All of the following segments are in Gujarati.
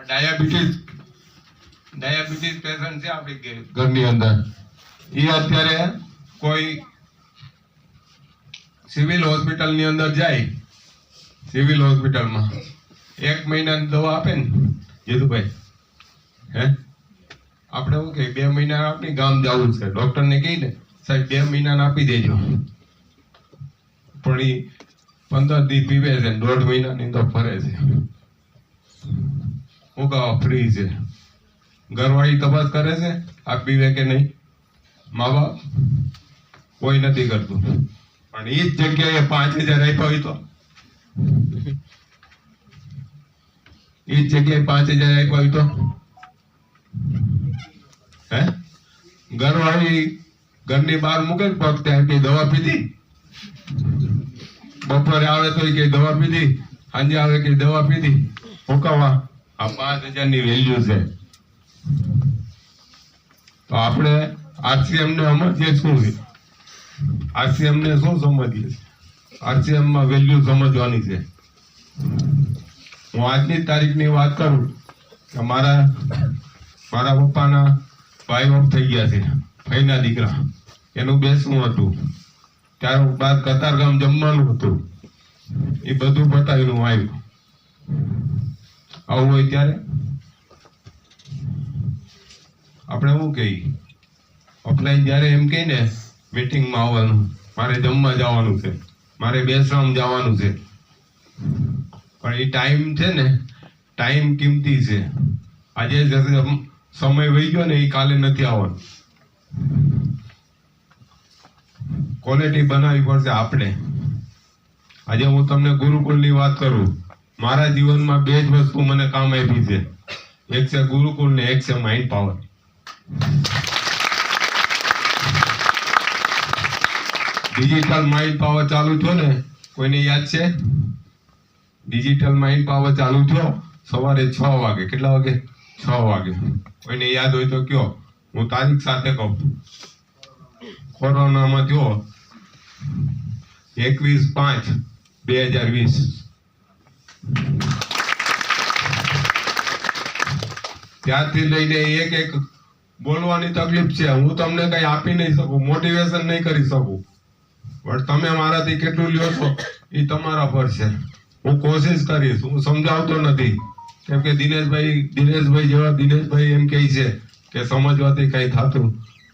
ડાયાબિટીસ પેશન્ટ છે આપણી ઘરની અંદર. એ અત્યારે કોઈ સિવિલ હોસ્પિટલ ની અંદર જાય, સિવિલ હોસ્પિટલમાં 1 મહિનાની દવા આપે ને જીતુભાઈ, હે આપણે શું કે 2 મહિના આપણી ગામ જવું છે, ડોક્ટર ને કહી ને સાહેબ 2 મહિના આપી દેજો, પણ એ 15 દી પીવે છે, 1.5 મહિનાની અંદર ફરે છે. હું કહું ફ્રી છે, ઘરવાળી તપાસ કરે છે આ પીવે કે નહીં, મા બાપ કોઈ નથી કરતું. પણ એ જ જગ્યાએ 5000 આપ્યા હોય તો, એ જ જગ્યાએ 5000 આપ્યા હોય તો, હે ઘરવાળી ઘરની બહાર મૂકે પગ ત્યાં કે દવા પીધી, બપોરે આવે તો કે દવા પીધી, સાંજે આવે કે દવા પીધી. મુકાવા આ 5000 ની વેલ્યુ છે. તો આપણે આરસીએમ ને સમજીએ શું છે, આરસીએમ ને શું સમજીએ, આરસીએમ માં વેલ્યુ સમજવાની છે. હું આજની તારીખની વાત કરું કે મારા પપ્પાના ભાઈ ઓફ થઈ ગયા છે, ભાઈના દીકરા, એનું બેસવું હતું, ત્યારબાદ કતારગામ જમવાનું હતું, એ બધું બતાવીને હું આવ્યું. આવું હોય ત્યારે આપણે શું કહીએ, ઓફલાઈન જયારે એમ કહી ને મીટિંગમાં આવવાનું, મારે જમવા જવાનું છે, મારે બેસરામ જવાનું છે, પણ એ ટાઈમ છે ને, ટાઈમ કિંમતી છે. આજે સમય વહી ગયો ને, એ કાલે નથી આવવાનું. ક્વોલિટી બનાવવી પડશે આપણે. આજે હું તમને ગુરુકુળની વાત કરું, મારા જીવનમાં 2 જ વસ્તુ મને કામ આપી છે, એક છે ગુરુકુળ ને એક છે mind power. Digital mind power ચાલુ થયો ને, કોઈને યાદ છે? ડિજિટલ માઇન્ડ પાવર ચાલુ થયો સવારે 6 વાગે. કેટલા વાગે? 6 વાગે. કોઈને યાદ હોય તો કયો, હું તારીખ સાથે કહું. કોરોનામાં થયો 21/5/2020. ત્યારથી લઈને એક બોલવાની તકલીફ છે. હું તમને કઈ આપી નહીં શકું, મોટિવેશન નહીં કરી શકું, પણ તમે મારાથી કેટલું લ્યો છો એ તમારા પર છે. હું કોશિશ કરીશ, હું સમજાવતો નથી, કેમ કે દિનેશભાઈ જેવા દિનેશભાઈ એમ કહે છે કે સમજવાથી કઈ થતું,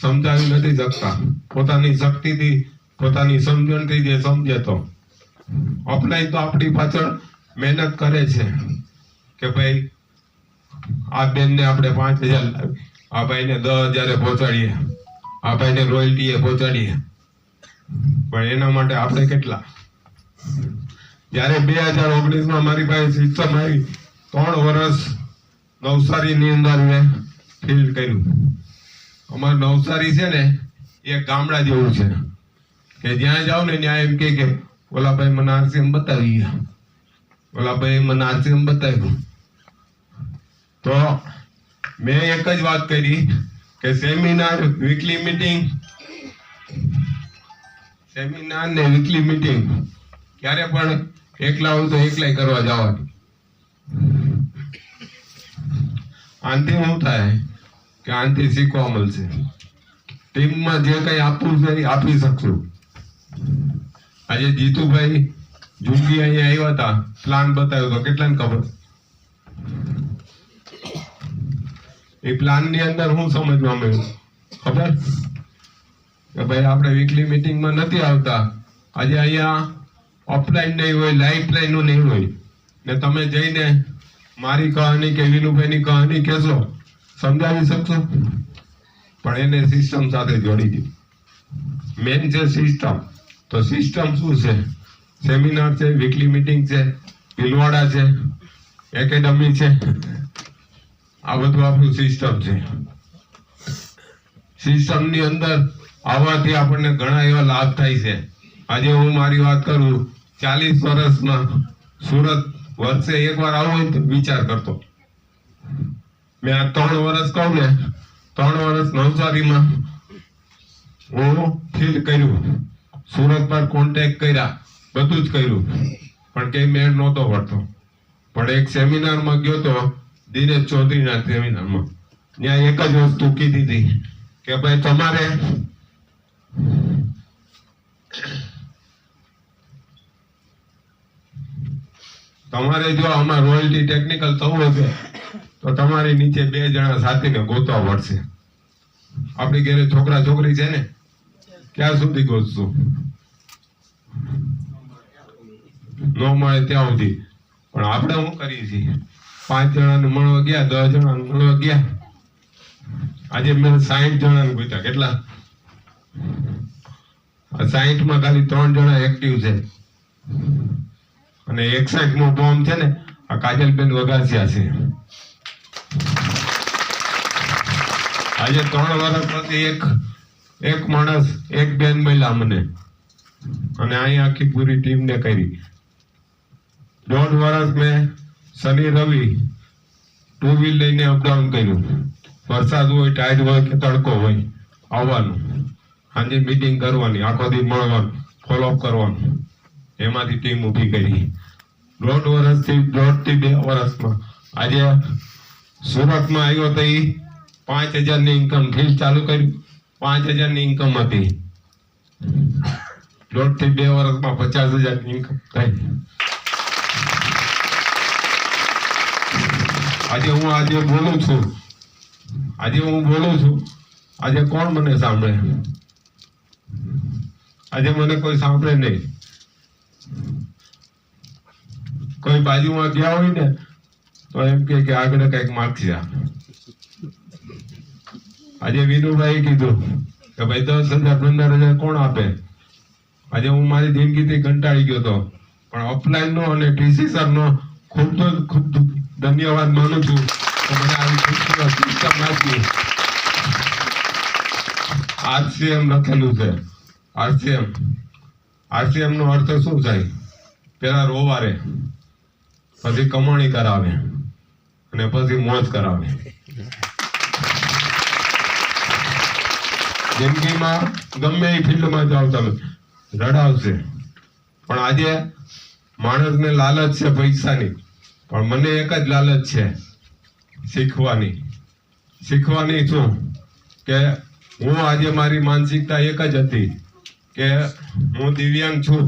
સમજાવી નથી શકતા. પોતાની શક્તિથી, પોતાની સમજણથી જે સમજે તો અપનાય તો આપણી પાછળ મહેનત કરે છે કે ભાઈ આ બેનને આપણે 5000 લાવી, આ ભાઈને 10000 પહોંચાડીએ, આ ભાઈને રોયલ્ટીએ પહોંચાડીએ, પણ એના માટે આપણે કેટલા? જયારે 2019માં મારી પાસે સિસ્ટમ આવી, 3 વર્ષ નવસારીની અંદર મેં ફીલ્ડ કર્યું. અમારું નવસારી છે ને એ ગામડા જેવું છે કે જ્યાં જાવ ને ત્યાં એમ કે ઓલા ભાઈ મને આરસીએમ બતાવી ગયા, ઓલા ભાઈ મને આરસીએમ બતાવ્યું. તો મેં એક જ વાત કરી કે સેમિનાર ને વીકલી મીટિંગ ક્યારે પણ એકલા હોય તો એકલાય કરવા જવાનું. આનથી શું થાય કે આનથી શીખવા મળશે. ટીમમાં જે કઈ આપવું છે એ આપી શકશું. આજે જીતુભાઈ જુંગી અહીંયા આવ્યા હતા, પ્લાન બતાવ્યો તો કેટલાને ખબર? એ પ્લાન ની અંદર હું સમજવા મળ્યું ખબર કે ભાઈ આપણે વીકલી મીટિંગમાં નથી આવતા. આજે અહીંયા ઓફલાઈન નહીં હોય, લાઈફ લાઈન નહીં હોય, ને તમે જઈને મારી કહાની કે વિનુભાઈની કહાની કહેશો, સમજાવી શકશો? પણ એને સિસ્ટમ સાથે જોડી દીધી. મેન છે સિસ્ટમ. તો સિસ્ટમ શું છે? સેમિનાર છે, વીકલી મીટિંગ છે, ભીલવાડા છે, એકેડમી છે, આ બધું આપણું સિસ્ટમ છે. સિસ્ટમ ની અંદર આવવાથી આપણને ઘણા એવા લાભ થાય છે. આજે હું મારી વાત કરું, 40 વર્ષમાં સુરત વર્ષે એકવાર આવું હોય તો વિચાર કરતો. મેં આ 3 વર્ષ કહું ને, 3 વર્ષ નવસારીમાં હું ફીલ કર્યું, સુરત પર કોન્ટેક્ટ કર્યા, બધું જ કર્યું, પણ કઈ મેળ નહોતો પડતો. પણ એક સેમિનારમાં ગયો તો દિનેશ ચૌધરીના સેમિનારમાં. ત્યાં એક જ વસ્તુ કીધી હતી કે ભાઈ તમારે જો આમાં રોયલ્ટી ટેકનિકલ થવું હશે તો તમારી નીચે 2 જણા સાથીને ગોતવા પડશે. આપણી ઘરે છોકરા છોકરી છે ને, ક્યાં સુધી ગોતશું? ન મળે ત્યાં સુધી. પણ આપણે શું કરીએ છીએ? 5 જણાને મળવા ગયા, 10 જણાને મળવા ગયા. આજે મેં 60 જણાને ગોત્યા. કેટલા? 60 માં ખાલી 3 જણા એક્ટિવ છે. અને 61 મો બોમ્બ છે ને, આ કાજલબેન વગાસિયા છે. આજે 3 વર્ષ પછી એક માણસ, એક બેન મળ્યા મને, અને અહીં આખી પૂરી ટીમને કરી. 1.5 વર્ષ મેં શનિ રવિ 2 વ્હીલ લઈને અપડાઉન કર્યું. વરસાદ હોય, ટાઈડ હોય કે તડકો હોય, આવવાનું, સાંજે મીટિંગ કરવાની, આખો દી મળવાનું, ફોલોઅપ કરવાનું. એમાંથી ટીમ ઊભી કરી. 1.5 વર્ષથી 1.5 થી 2 વર્ષમાં આજે સુરતમાં આવ્યો તો 5,000 ની ઇન્કમ ફીલ ચાલુ કર્યું. 5,000 ની ઇન્કમ હતી. 1.5 થી 2 વર્ષમાં 50,000 ની ઇન્કમ થઈ. આજે હું બોલું છું. આજે કોણ મને સાંભળે? આજે મને કોઈ સાંભળે નહીં. કોઈ બાજુમાં ગયા હોય ને તો એમ કે આગળ કઈક માગશે. આજે વિનુભાઈ કીધું કે ભાઈ 10,000 15,000 કોણ આપે? આજે હું મારી જિંદગીથી કંટાળી ગયો હતો, પણ અપલાઈન નો અને ટીસી સર નો ખૂબ ધન્યવાદ માનું છું કે મને આવી ખુશીનો સિસ્ટમ નાખી. RCM લખેલું છે. RCM નો અર્થ શું થાય? પેલા રોવારે, પછી કમાણી કરાવે, અને પછી મોજ કરાવે. જિંદગીમાં ગમે એ ફિલ્ડમાં જાઓ તમે, રડાવશે. પણ આજે માણસને લાલચ છે પૈસાની, પણ મને એક જ લાલચ છે શીખવાની. શું કે હું આજે મારી માનસિકતા એક જ હતી કે હું દિવ્યાંગ છું.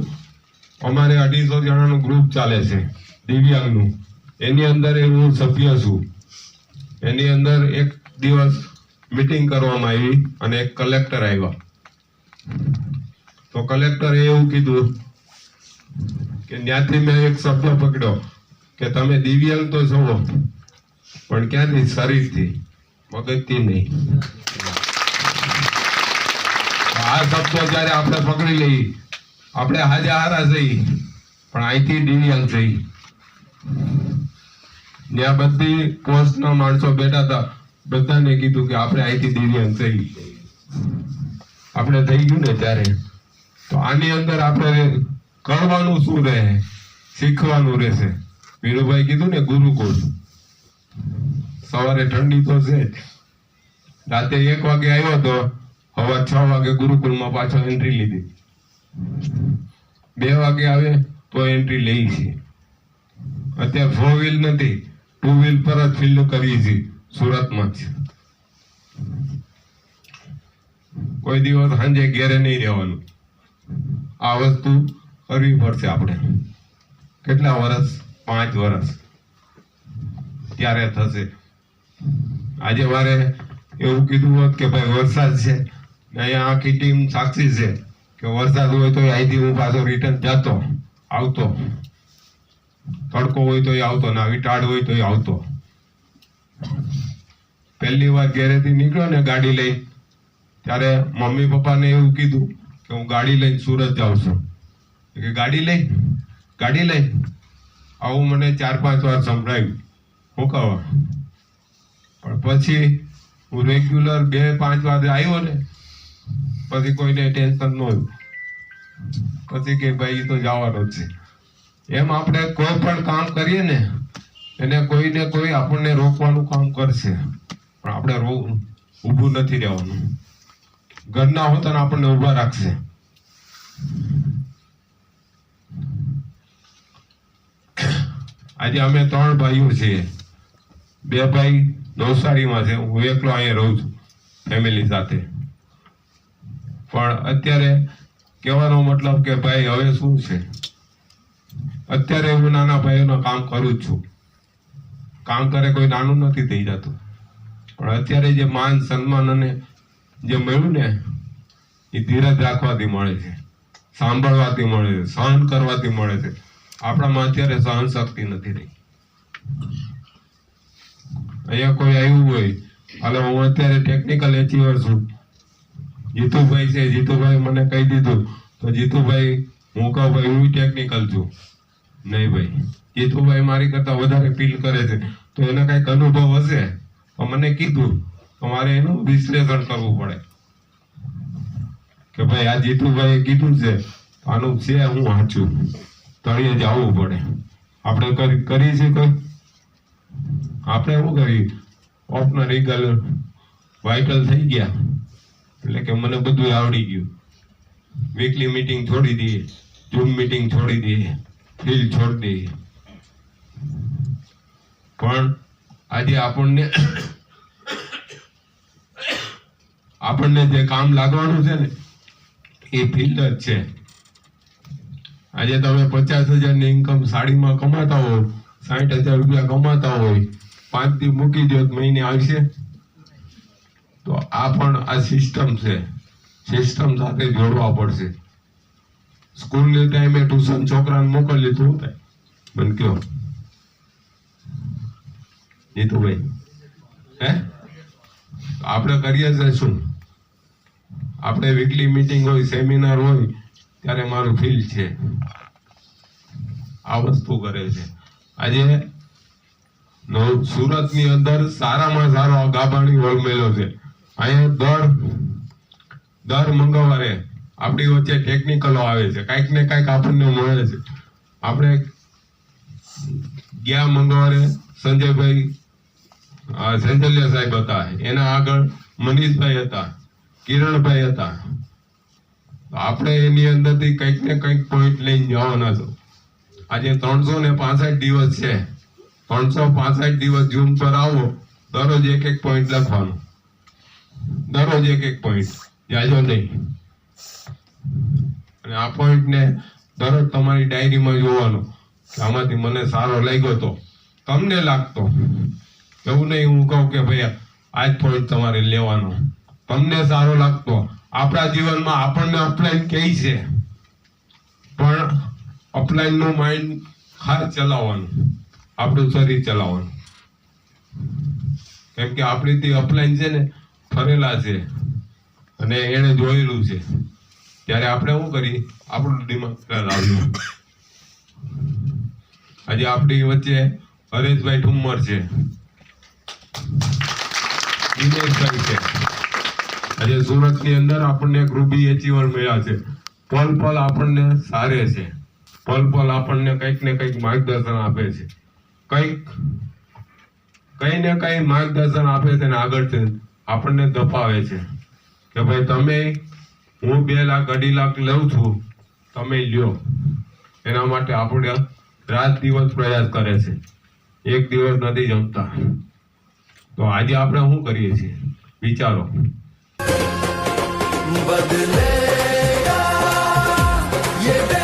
અમારે 250 જણાનું ગ્રુપ ચાલે છે દિવ્યાંગનું. એની અંદર હું સભ્ય છું. એની અંદર એક દિવસ મીટિંગ કરવામાં આવી અને એક કલેક્ટર આવ્યા. તો કલેક્ટરે એવું કીધું કે ત્યાંથી મેં એક શબ્દ પકડ્યો કે તમે દિવ્યાંગ તો છો, પણ ક્યાંથી? શરીરથી, મગજથી નહીં. આ શબ્દો જયારે આપણે પકડી લઈએ, આપણે હારા જઈએ, પણ અહીંથી દિવ્યાંગ જઈએ. ત્યાં બધી પોસ્ટના માણસો બેઠા હતા, બધાને કીધું કે આપણે અહીંથી દિવ્યાંગ જઈએ. આપણે થઈ ગયું ને ત્યારે. તો આની અંદર આપણે કરવાનું શું રહે? શીખવાનું રહેશે. વીરુભાઈ કીધું ને ગુરુકુળ. સવારે ઠંડી તો છે, રાતે 1 વાગે આવ્યો તો સવાર 6 વાગે ગુરુકુળમાં પાછો એન્ટ્રી લીધી. 2 વાગે આવે તો એન્ટ્રી લઈ છે. અત્યારે 4 વ્હીલ નથી, 2 વ્હીલ પર જ ફિલ્ડ કરીએ છીએ સુરતમાં જ. કોઈ દિવસ સાંજે ઘેરે નહીં રહેવાનું. આ વસ્તુ કરવી પડશે આપણે. કેટલા વર્ષ? 5 વર્ષ, ત્યારે થશે. આજે મારે એવું કીધું હોત કે ભાઈ વરસાદ છે, અહીંયા આખી ટીમ સાક્ષી છે કે વરસાદ હોય તો અહીંથી હું પાછો રિટર્ન જતો આવતો, તડકો હોય તો આવતો, ના ટાઢ હોય તો આવતો. પહેલી વાર ઘેરેથી નીકળ્યો ને ગાડી લઈ, ત્યારે મમ્મી પપ્પાને એવું કીધું કે હું ગાડી લઈને સુરત જાઉં છું. કે ગાડી લઈ આવું મને 4-5 વાર સંભળાયું. હું કહું, પણ પછી હું રેગ્યુલર 2-5 વાર આવ્યો ને, પછી કોઈને ટેન્શન ન હોય. પછી કે ભાઈ તો જવાનો જ છે. એમ આપણે કોઈ પણ કામ કરીએ ને, એને કોઈને કોઈ આપણને રોકવાનું કામ કરશે, પણ આપણે ઊભું નથી રહેવાનું. ઘરના હોતા ને આપણને ઊભા રાખશે. આજે અમે 3 ભાઈઓ છીએ. બે ભાઈ નવસારીમાં છે, હું એકલો અહીંયા રહું છું ફેમિલી સાથે. પણ અત્યારે કહેવાનો મતલબ કે ભાઈ હવે શું છે, અત્યારે હું નાના ભાઈઓનું કામ કરું જ છું. કામ કરે કોઈ નાનું નથી થઈ જતું, પણ અત્યારે જે માન સન્માન અને જે મળ્યું ને એ ધીરજ રાખવાથી મળે છે, સાંભળવાથી મળે છે, સહન કરવાથી મળે છે. આપણામાં અત્યારે સહન શક્તિ નથી રહી. અહીંયા કોઈ આવ્યું હોય, હાલો હું અત્યારે ટેકનિકલ એચીવર છું, જીતુભાઈ છે, જીતુભાઈ મને કહી દીધું તો જીતુભાઈ હું કહું ભાઈ હું ટેકનિકલ છું, નહીં ભાઈ જીતુભાઈ મારી કરતા વધારે ફીલ કરે છે તો એને કઈક અનુભવ હશે તો મને કીધું તો મારે એનું વિશ્લેષણ કરવું પડે કે ભાઈ આ જીતુભાઈએ કીધું છે આનું છે હું વાંચું, તળિયે જવું પડે. આપણે કરી છે કોઈ આપણે શું કરી ઓપનર ઈગલ વાઇટલ થઈ ગયા એટલે કે મને બધું આવડી ગયું. વીકલી મીટિંગ છોડી દઈએ, ઝૂમ મીટિંગ છોડી દઈએ, ફીલ છોડી દઈએ. પણ આજે આપણને જે કામ લાગવાનું છે ને એ ફીલ્ડ જ છે. આજે તમે 50,000 ની ઇન્કમ સાડીમાં કમાતા હો, 60,000 રૂપિયા કમાતા હોય, 5 દી મૂકી દો મહિને આવશે. તો આ પણ આ સિસ્ટમ છે, સિસ્ટમ સાથે જોડવા પડશે. સ્કૂલની ટાઈમે ટ્યુશન છોકરાને મોકલી તો શું થાય? મને કયો જીતુભાઈ, હે આપણે કરીએ છે શું? આપણે વીકલી મીટિંગ હોય, સેમિનાર હોય ત્યારે મારું ફીલ છે આ વસ્તુ કરે છે. આજે સુરતની અંદર સારામાં સારો ગાભાણી હોલ મેળો છે. અહીંયા દર મંગળવારે આપણી વચ્ચે ટેકનિકલો આવે છે, કાંઈક ને કાંઈક આપણને મળે છે. આપણે ગયા મંગળવારે સંજયભાઈ સેન્જલિયા સાહેબ હતા, એના આગળ મનીષભાઈ હતા, કિરણભાઈ હતા. આપણે એની અંદરથી કંઈક ને કંઈક પોઈન્ટ લઈને જવાના છો. આજે 365 દિવસ છે, 365 દિવસ ઝૂમ પર આવો, દરરોજ એક પોઈન્ટ લખવાનો, દરરોજ એક પોઈન્ટ, જાજો નહીં. અને આ પોઈન્ટ ને દરરોજ તમારી ડાયરીમાં જોવાનો કે આમાંથી મને સારો લાગ્યો તો તમને લાગતો. એવું નહીં હું કહું કે ભાઈ આ જ પોઈન્ટ તમારે લેવાનો, તમને સારો લાગતો. આપણા જીવનમાં આપણને અપલાઈન કહે છે, પણ અપલાઈન નું માઇન્ડ ખાસ ચલાવવાનું, આપણું શરીર ચલાવવાનું. કેમ કે આપણીથી અપલાઈન છે ને ફરેલા છે અને એને જોયેલું છે. ત્યારે આપણે શું કરી, આપણું દિમાગ લાવ્યું. આજે આપણી વચ્ચે હરેશભાઈ ઠુમ્મર છે, દિનેશભાઈ છે. આજે સુરતની અંદર આપણને ગ્રુપી એચીવર મળ્યા છે. પલ પલ આપણને સારે છે, પલ પલ આપણને કંઈક ને કંઈક માર્ગદર્શન આપે છે, કઈ ને કઈ માર્ગદર્શન આપે છે ને આગળ આપણને દપાવે છે કે ભાઈ તમે, હું 2 લાખ 2.5 લાખ લઉં છું, તમે લ્યો. એના માટે આપણે રાત દિવસ પ્રયાસ કરે છે, એક દિવસ નથી જમતા. તો આજે આપણે શું કરીએ છીએ વિચારો. बदलेगा ये